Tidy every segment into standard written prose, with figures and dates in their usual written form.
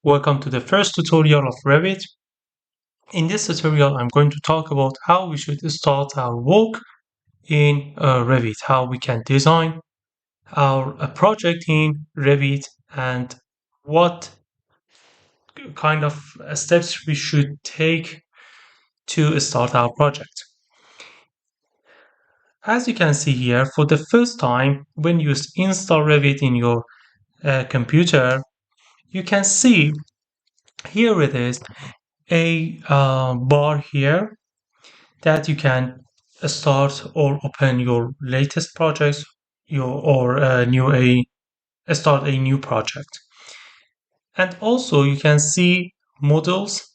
Welcome to the first tutorial of Revit. In this tutorial, I'm going to talk about how we should start our work in Revit, how we can design our project in Revit, and what kind of steps we should take to start our project. As you can see here, for the first time, when you install Revit in your computer, you can see here it is a bar here that you can start or open your latest projects start a new project. And also you can see models.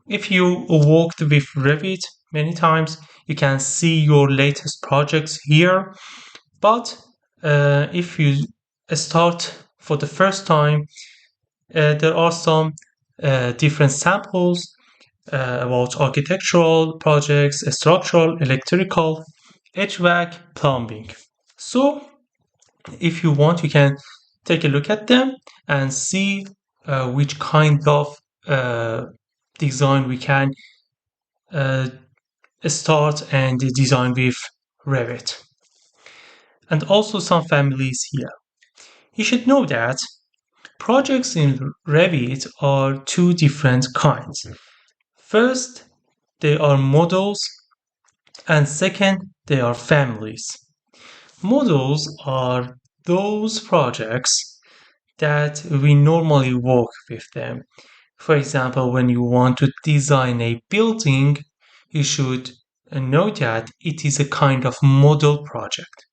If you worked with Revit many times, you can see your latest projects here. But if you start for the first time, there are some different samples about architectural projects, structural, electrical, HVAC, plumbing. So if you want, you can take a look at them and see which kind of design we can uh, start and design with Revit. And also some families here. You should know that projects in Revit are two different kinds. First, they are models, and second, they are families. Models are those projects that we normally work with them. For example, when you want to design a building, you should know that it is a kind of model project.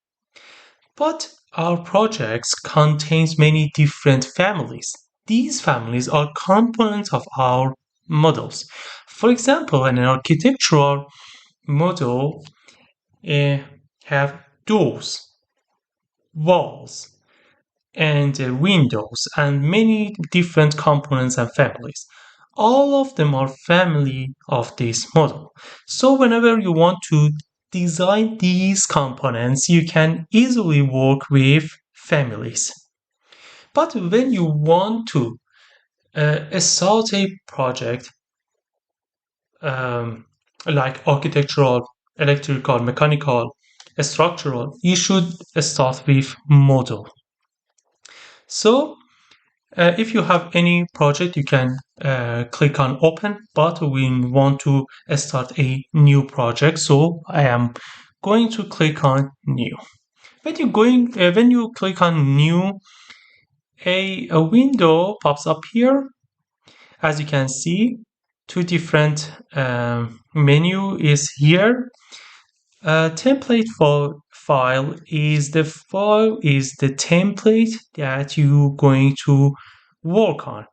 But our projects contains many different families. These families are components of our models. For example, an architectural model have doors, walls, and windows, and many different components and families. All of them are family of this model. So whenever you want to design these components, you can easily work with families. But when you want to start a project um, like architectural, electrical, mechanical, structural, you should start with model. So if you have any project, you can click on open, but we want to start a new project. So I am going to click on new. When you click on new, a window pops up here. As you can see, two different menu is here. Template file is the template that you're going to work on.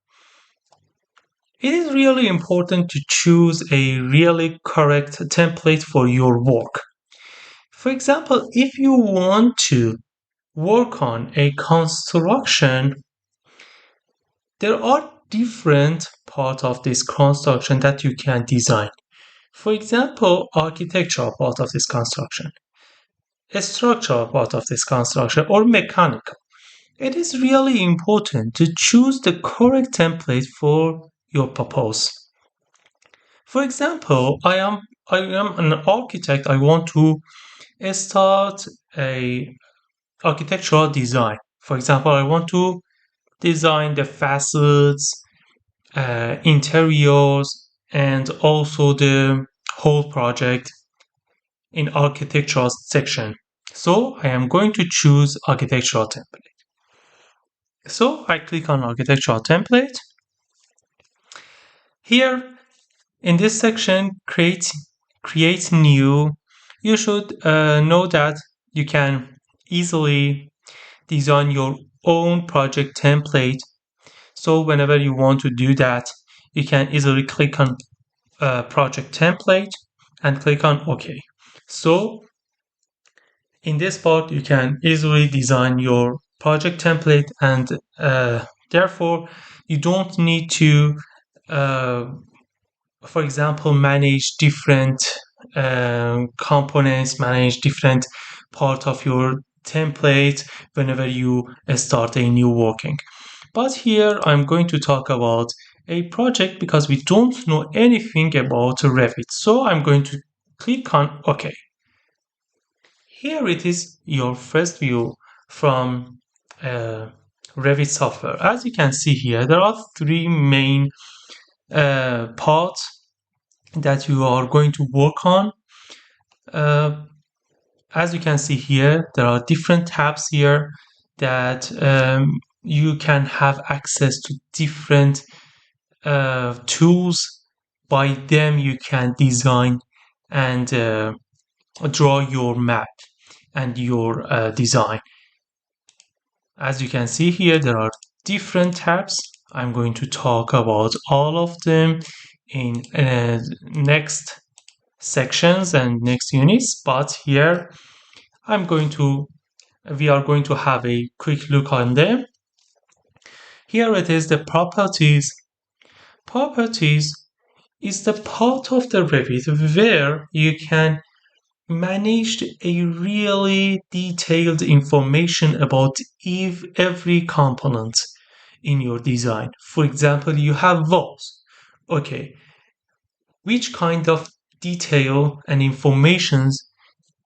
It is really important to choose a really correct template for your work. For example, if you want to work on a construction, there are different parts of this construction that you can design. For example, architectural part of this construction, a structural part of this construction, or mechanical. It is really important to choose the correct template for your purpose. For example, I am an architect. I want to start a architectural design. For example, I want to design the facades, interiors, and also the whole project in architectural section. So I am going to choose architectural template. So I click on architectural template. Here in this section, create new, you should know that you can easily design your own project template. So whenever you want to do that, you can easily click on project template and click on OK. So in this part, you can easily design your project template, and therefore you don't need to, for example, manage different components, manage different part of your template whenever you start a new working. But here I'm going to talk about a project because we don't know anything about Revit. So I'm going to click on OK. Here it is your first view from Revit software. As you can see here, there are three main parts that you are going to work on. As you can see here, there are different tabs here that you can have access to different tools. By them, you can design and draw your map and your design. As you can see here, there are different tabs. I'm going to talk about all of them in next sections and next units, but here we are going to have a quick look on them. Here it is, the properties. Properties is the part of the Revit where you can manage a really detailed information about every component in your design. For example, you have walls. Okay, which kind of detail and informations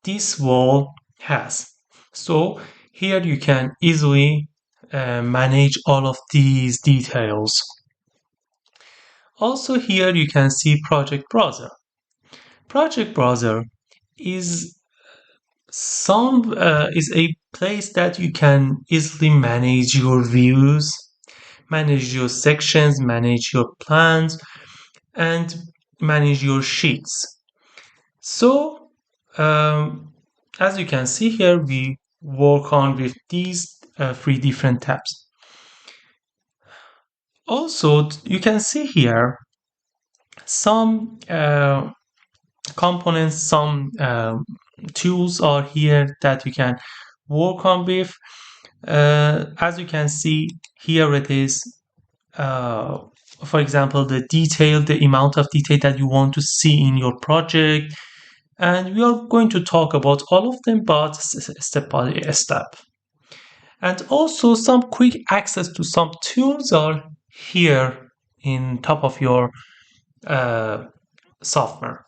this wall has. So here you can easily manage all of these details. Also here you can see Project Browser. Project Browser is is a place that you can easily manage your views, manage your sections, manage your plans, and manage your sheets. So as you can see here, we work on with these three different tabs. Also, you can see here some components, some tools are here that you can work on with. As you can see here, it is for example the amount of detail that you want to see in your project, and we are going to talk about all of them, but step by step. And also some quick access to some tools are here in top of your software.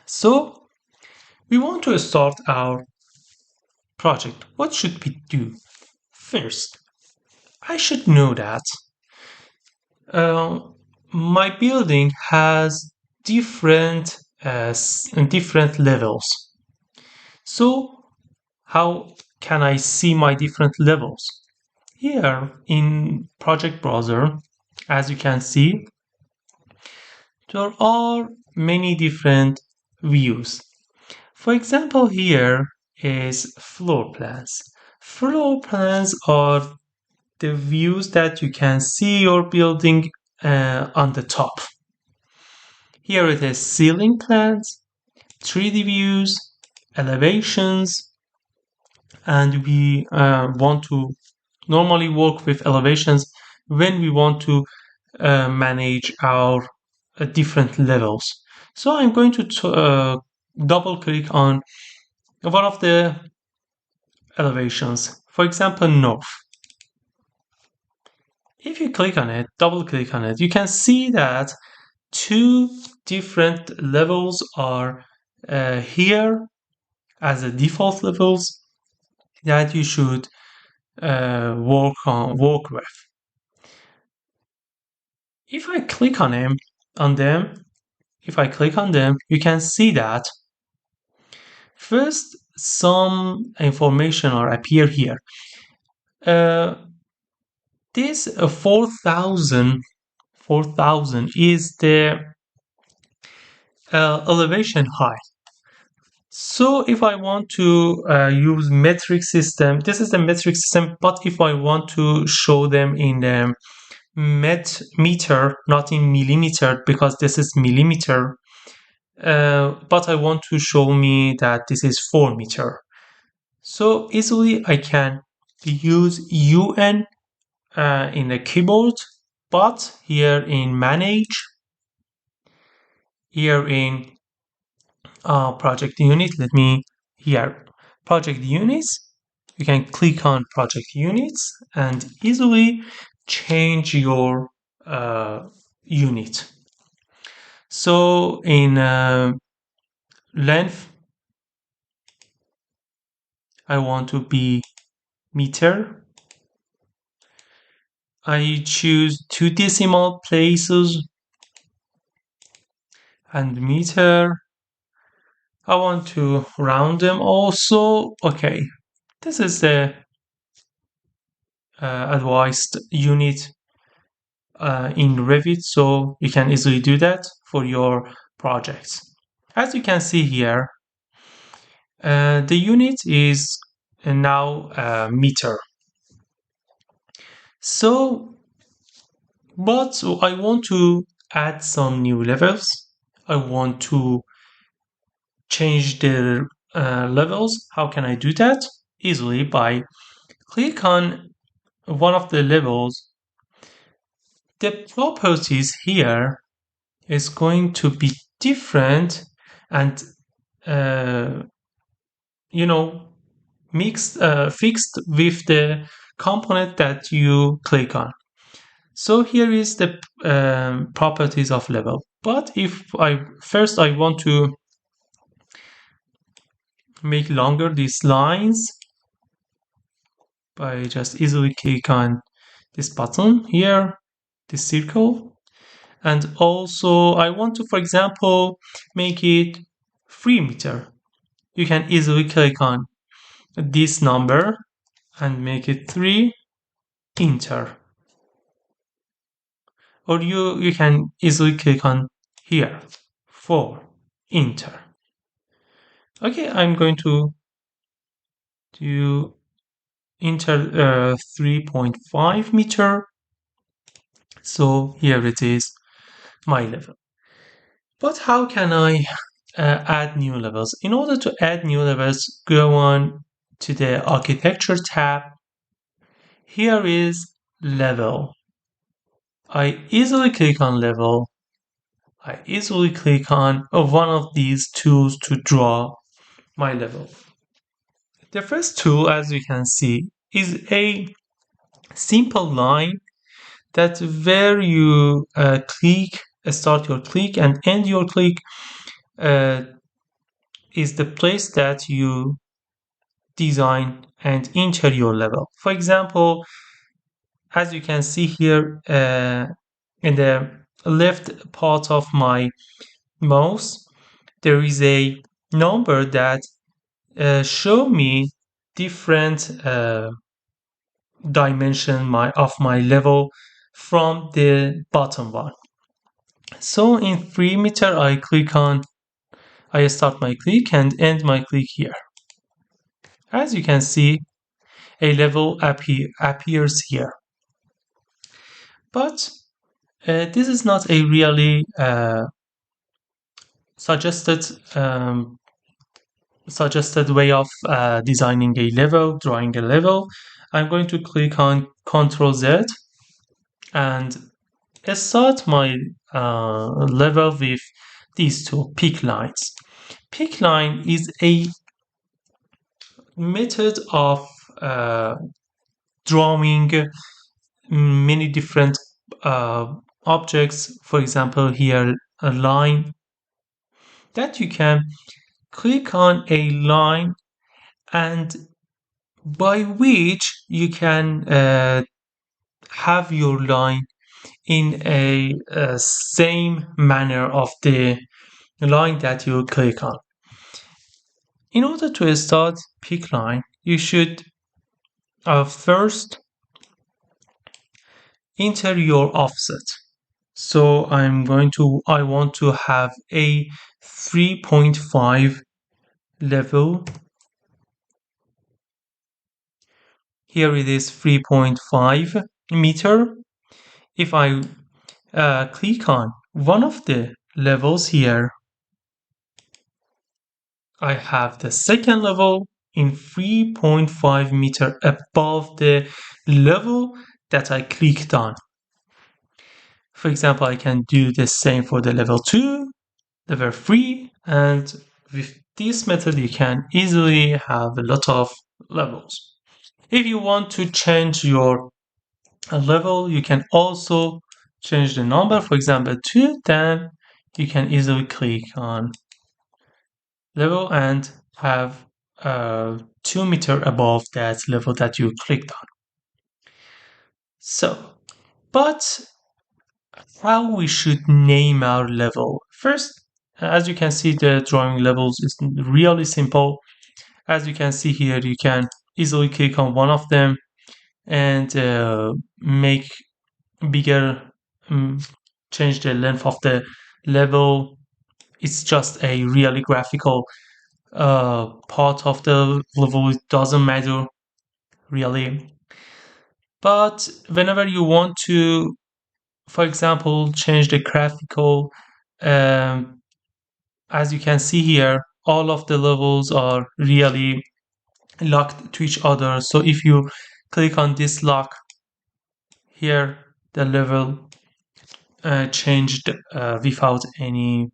So we want to start our project. What should we do? First, I should know that my building has different levels. So how can I see my different levels? Here in Project Browser, as you can see, there are many different views. For example, here is floor plans. Floor plans are the views that you can see your building on the top. Here it is ceiling plans, 3D views, elevations, and we want to normally work with elevations when we want to manage our different levels. So I'm going to double click on one of the elevations, for example, north. If you click on it, double click on it, you can see that two different levels are here as a default levels that you should work with. If I click on them, you can see that first some information are appear here. This 4,000 is the elevation height. So if I want to use metric system, this is the metric system, but if I want to show them in meter, not in millimeter, because this is millimeter, but I want to show me that this is 4 meter. So easily I can use UN in the keyboard, but here in manage, here in project unit, let me here project units, you can click on project units and easily change your unit. So in length, I want to be meter. I choose 2 decimal places and meter. I want to round them also. Okay, this is the advised unit in Revit, so you can easily do that for your projects. As you can see here, the unit is now a meter. So, but I want to add some new levels. I want to change the levels. How can I do that? Easily by click on one of the levels. The properties here is going to be different and uh, you know mixed fixed with the component that you click on. So here is the properties of level. But if I want to make longer these lines by just easily click on this button here, this circle. And also I want to, for example, make it 3 meter. You can easily click on this number and make it 3, enter. Or you can easily click on here, 4, enter. Okay, I'm going to do enter 3.5 meter. So here it is, my level. But how can I add new levels? In order to add new levels, go on to the architecture tab. Here is level. I easily click on level. I easily click on one of these tools to draw my level. The first tool, as you can see, is a simple line that where you click, start your click and end your click uh, is the place that you design and enter your level. For example, as you can see here in the left part of my mouse, there is a number that show me different dimension of my level from the bottom one. So in 3 meter, I start my click and end my click here. As you can see, a level appears here. But this is not a really suggested suggested way of designing a level, drawing a level. I'm going to click on Ctrl Z and start my level with these two pick lines. Pick line is a method of drawing many different objects. For example, here a line that you can click on a line and by which you can have your line in a same manner of the line that you click on. In order to start pick line, you should first enter your offset. So I want to have a 3.5 level. Here it is 3.5 meter. If I click on one of the levels here, I have the second level in 3.5 meter above the level that I clicked on. For example, I can do the same for the level 2, level 3, and with this method you can easily have a lot of levels. If you want to change your level, you can also change the number, for example 2, then you can easily click on level and have 2 meter above that level that you clicked on. So, but how we should name our level? First, as you can see, the drawing levels is really simple. As you can see here, you can easily click on one of them and make bigger, um, change the length of the level. It's just a really graphical part of the level. It doesn't matter really. But whenever you want to, for example, change the graphical, um, as you can see here, all of the levels are really locked to each other. So if you click on this lock here, the level changed without any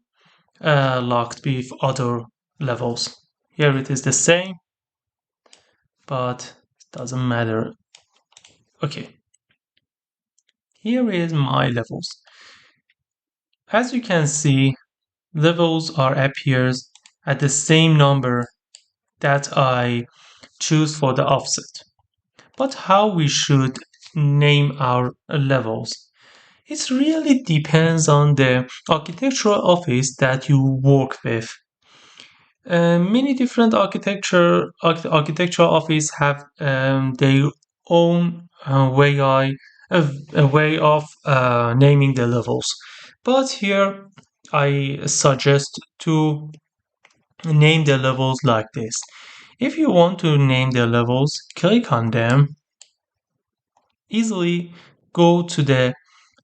locked with other levels. Here it is the same, but it doesn't matter. Okay, here is my levels. As you can see, levels are appears at the same number that I choose for the offset. But how we should name our levels? It really depends on the architectural office that you work with. Many different architectural office have their own a way of naming the levels. But here I suggest to name the levels like this. If you want to name the levels, click on them. Easily go to the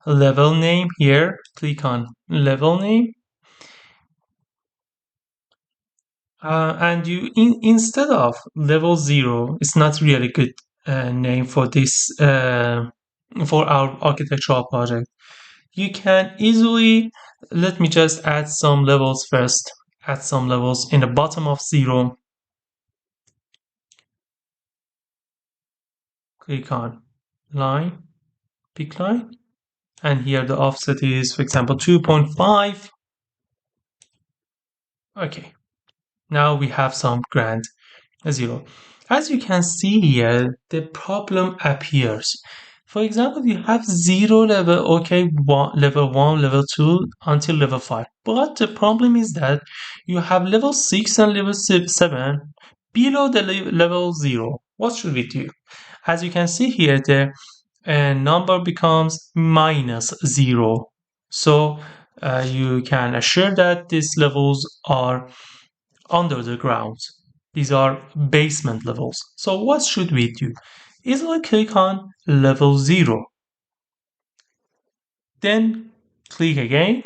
level name here. Click on level name. And instead of level 0, it's not really good name for this for our architectural project. You can easily, let me just add some levels first. Add some levels in the bottom of 0. Click on line, pick line, and here the offset is, for example, 2.5. Okay, now we have some grand 0. As you can see here, the problem appears. For example, you have 0 level, okay, level 1, level 2 until level 5. But the problem is that you have level 6 and level 7 below the level 0. What should we do? As you can see here, the number becomes minus 0. So you can assure that these levels are under the ground. These are basement levels. So what should we do? Easily click on level 0. Then click again.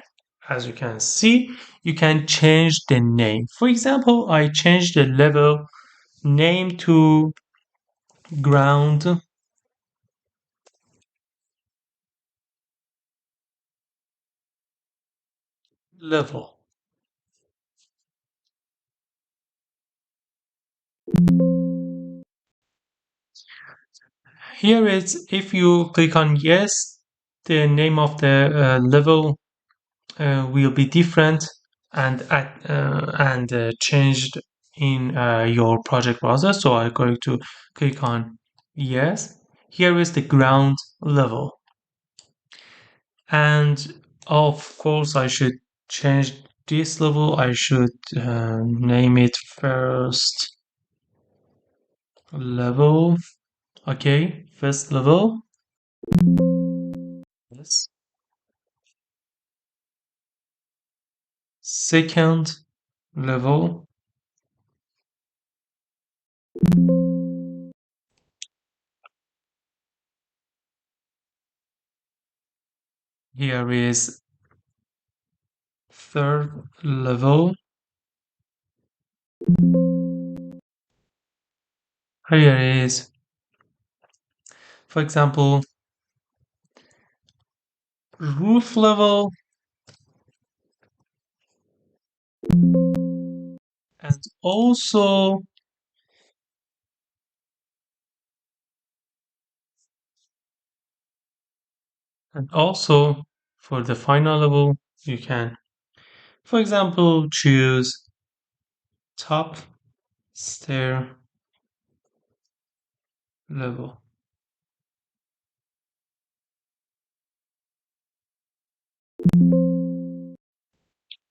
As you can see, you can change the name. For example, I changed the level name to ground level. Here is, if you click on yes, the name of the level will be different and changed in your project browser. So I'm going to click on yes. Here is the ground level, and of course I should change this level. I should name it first level. Okay, first level. Yes. Second level. Here is third level. Here is, for example, roof level, and also And also for the final level, you can, for example, choose top stair level.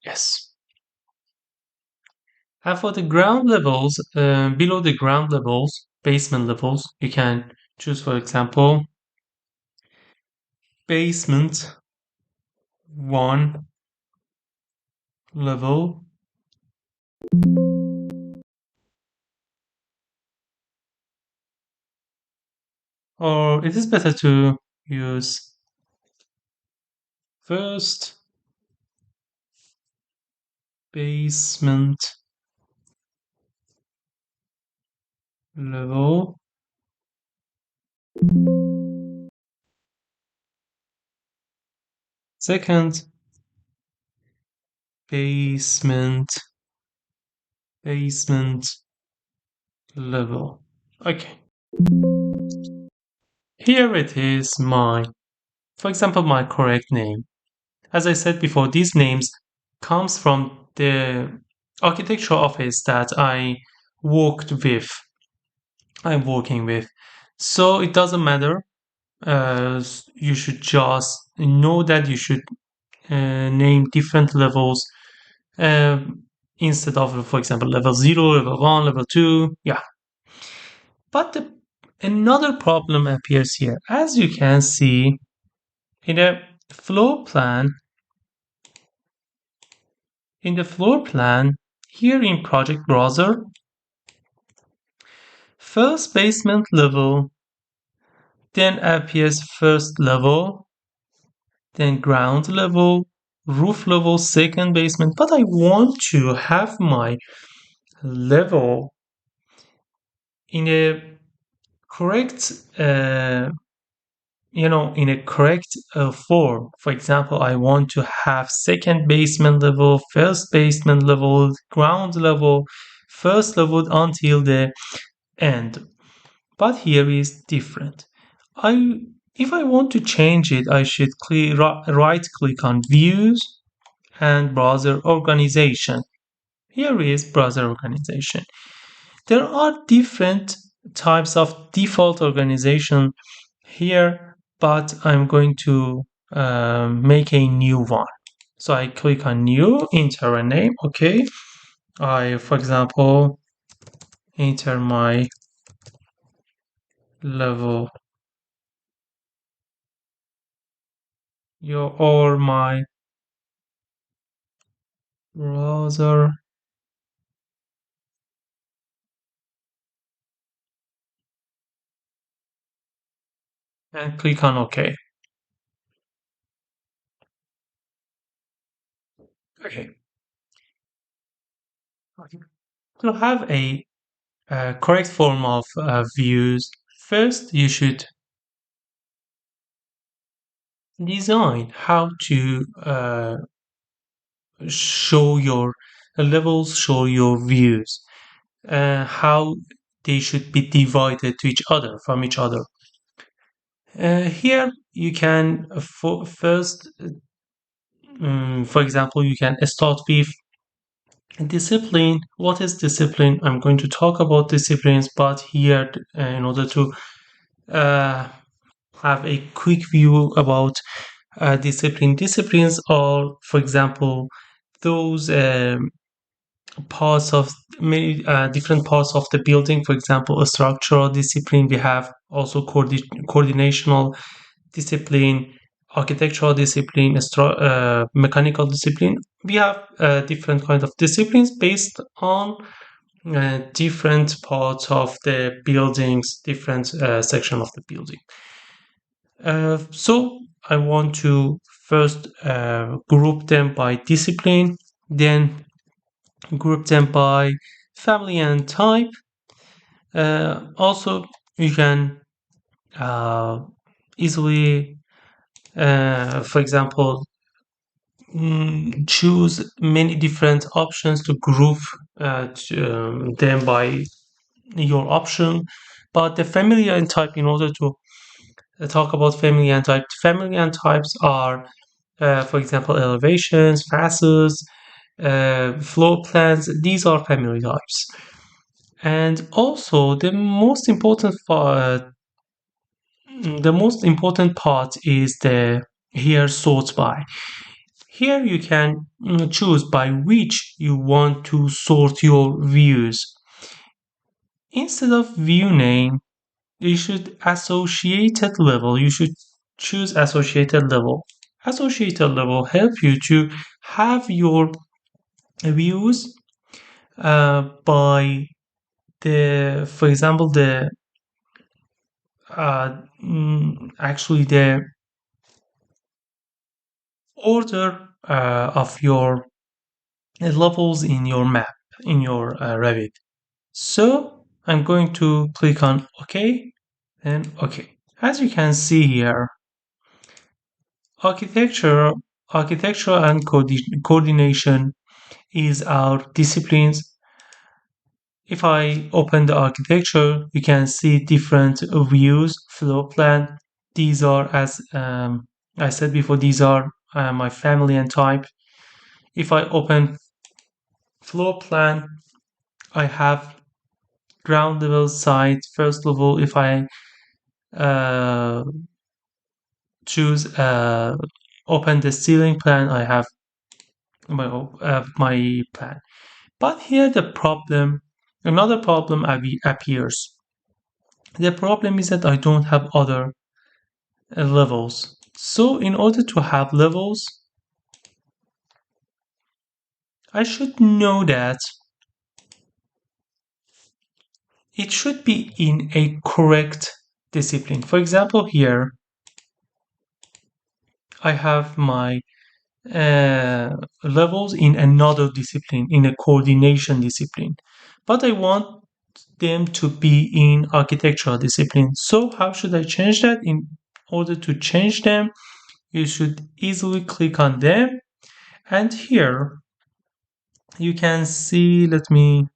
Yes. And for the ground levels, below the ground levels, basement levels, you can choose, for example, basement one level, or it is better to use first basement level, second basement basement level. Okay, here it is my, for example, my correct name. As I said before, these names comes from the architecture office that worked with, I'm working with. So it doesn't matter. You should just know that you should name different levels instead of, for example, level 0, level 1, level 2. Yeah. But another problem appears here. As you can see in a floor plan, in the floor plan, here in Project Browser, first basement level, then appears first level, then ground level, roof level, second basement. But I want to have my level in a correct, in a correct form. For example, I want to have second basement level, first basement level, ground level, first level until the end. But here is different. I If I want to change it, I should right click on views and browser organization. Here is browser organization. There are different types of default organization here, but I'm going to make a new one. So I click on new, enter a name. Okay. For example, enter my level, or my browser, and click on OK. Okay. To have a correct form of views, first you should design how to show your levels, show your views, how they should be divided to each other from each other. Here you can first, for example, you can start with discipline. What is discipline? I'm going to talk about disciplines, but here, in order to uh, have a quick view about disciplines are, for example, those parts of many different parts of the building. For example, a structural discipline. We have also coordinational discipline, architectural discipline, mechanical discipline. We have different kinds of disciplines based on different parts of the buildings, different section of the building. So I want to first group them by discipline, then group them by family and type. Also, you can uh, easily, for example, choose many different options to group them by your option. But the family and type, in order to talk about family and type. Family and types are, for example, elevations, facades, floor plans. These are family types. And also, the most important part is the here sort by. Here you can choose by which you want to sort your views. Instead of view name, you should associated level. You should choose associated level. Associated level help you to have your views by for example, actually the order of your levels in your map in your Revit. So I'm going to click on OK and OK. As you can see here, architecture, architecture and coordination is our disciplines. If I open the architecture, you can see different views, floor plan. These are, as I said before, these are my family and type. If I open floor plan, I have ground level, site, first level. If I uh, choose open the ceiling plan, I have my plan. But here another problem appears. The problem is that I don't have other levels. So in order to have levels, I should know that it should be in a correct discipline. For example, here I have my levels in another discipline, in a coordination discipline, but I want them to be in architectural discipline. So how should I change that? In order to change them, you should easily click on them, and here you can see, let me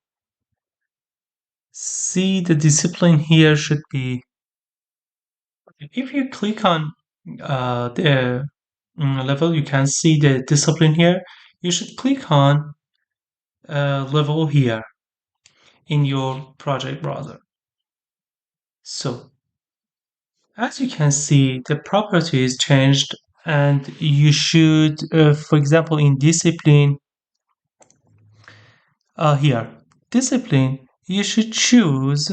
see, the discipline here should be, if you click on the level, you can see the discipline here. You should click on level here in your project browser. So as you can see, the property is changed, and you should, for example, in discipline, here, discipline, you should choose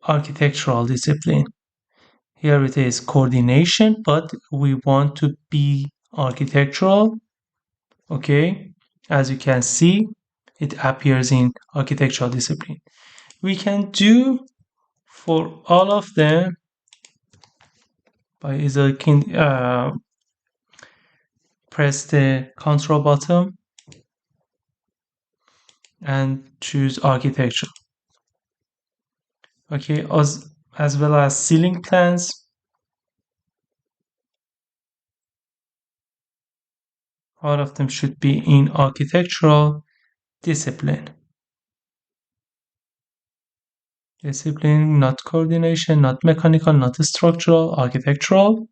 architectural discipline. Here it is coordination, but we want to be architectural. Okay, as you can see, it appears in architectural discipline. We can do for all of them by either press the control button and choose architecture. Okay, as well as ceiling plans. All of them should be in architectural discipline. Discipline, not coordination, not mechanical, not structural, architectural.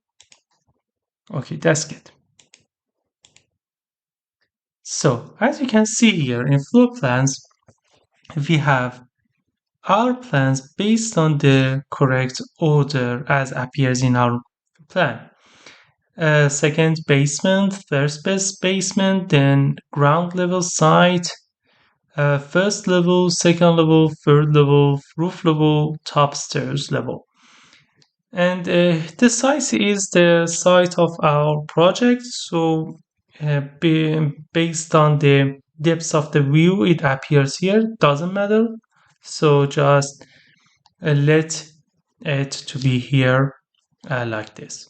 Okay, that's good. So, as you can see here in floor plans, we have our plans based on the correct order as appears in our plan. Second basement, first basement, then ground level site, first level, second level, third level, roof level, top stairs level. And the size is the site of our project. So based on the depth of the view, it appears here. Doesn't matter. So just let it to be here like this.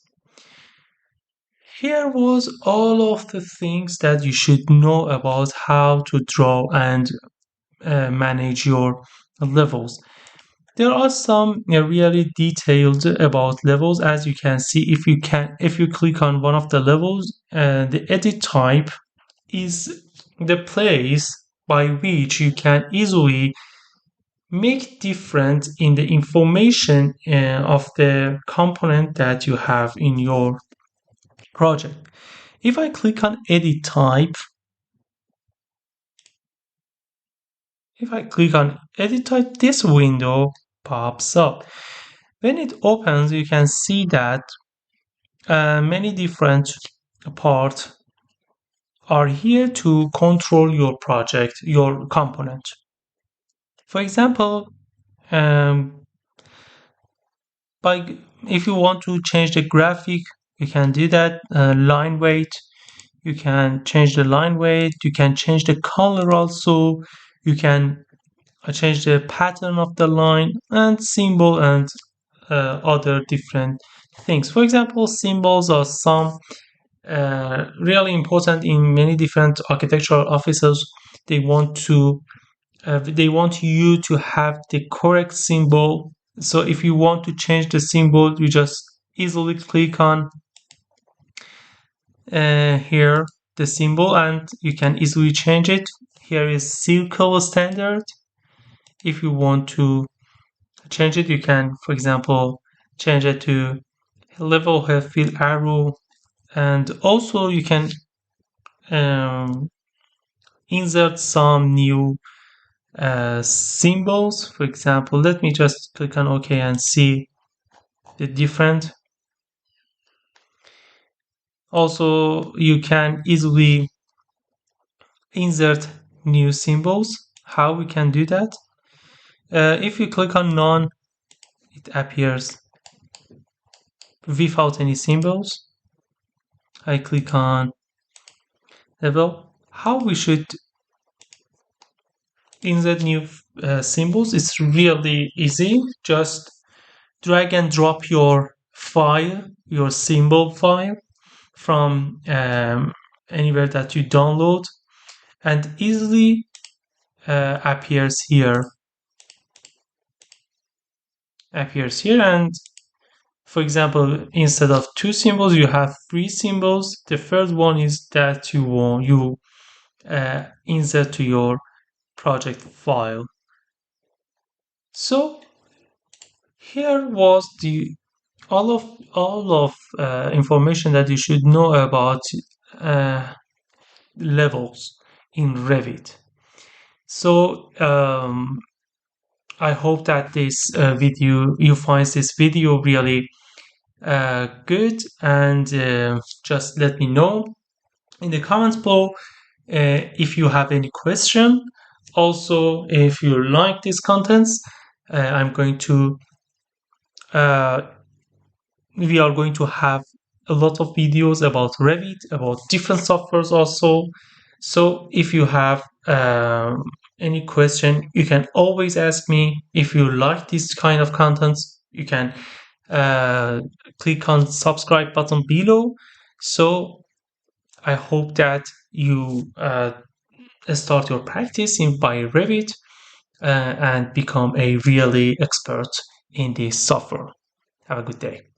Here was all of the things that you should know about how to draw and manage your levels. There are some really detailed about levels. As you can see, if you click on one of the levels, the edit type is the place by which you can easily make different in the information of the component that you have in your project. If I click on edit type, this window pops up. When it opens, you can see that many different parts are here to control your project, your component. For example, um, if you want to change the graphic, you can do that. Line weight, you can change the line weight. You can change the color also. You can change the pattern of the line and symbol and other different things. For example, symbols are some really important in many different architectural offices. They want to they want you to have the correct symbol. So if you want to change the symbol, you just easily click on here the symbol and you can easily change it. Here is circle standard. If you want to change it, you can, for example, change it to level head fill arrow, and also you can um, insert some new symbols. For example, let me just click on OK and see the different. Also, you can easily insert new symbols. How we can do that? If you click on none, it appears without any symbols. I click on level. How we should insert new symbols? It's really easy. Just drag and drop your file, your symbol file from anywhere that you download, and easily appears here. And for example, instead of 2 symbols, you have 3 symbols. The first one is that you insert to your project file. So here was the all of information that you should know about levels in Revit. So I hope that this video you find this video really good, and just let me know in the comments below if you have any question. Also, if you like these contents, I'm going to we are going to have a lot of videos about Revit, about different softwares also. So if you have any question, you can always ask me. If you like this kind of contents, you can click on subscribe button below. So I hope that you start your practice by Revit and become a really expert in this software. Have a good day.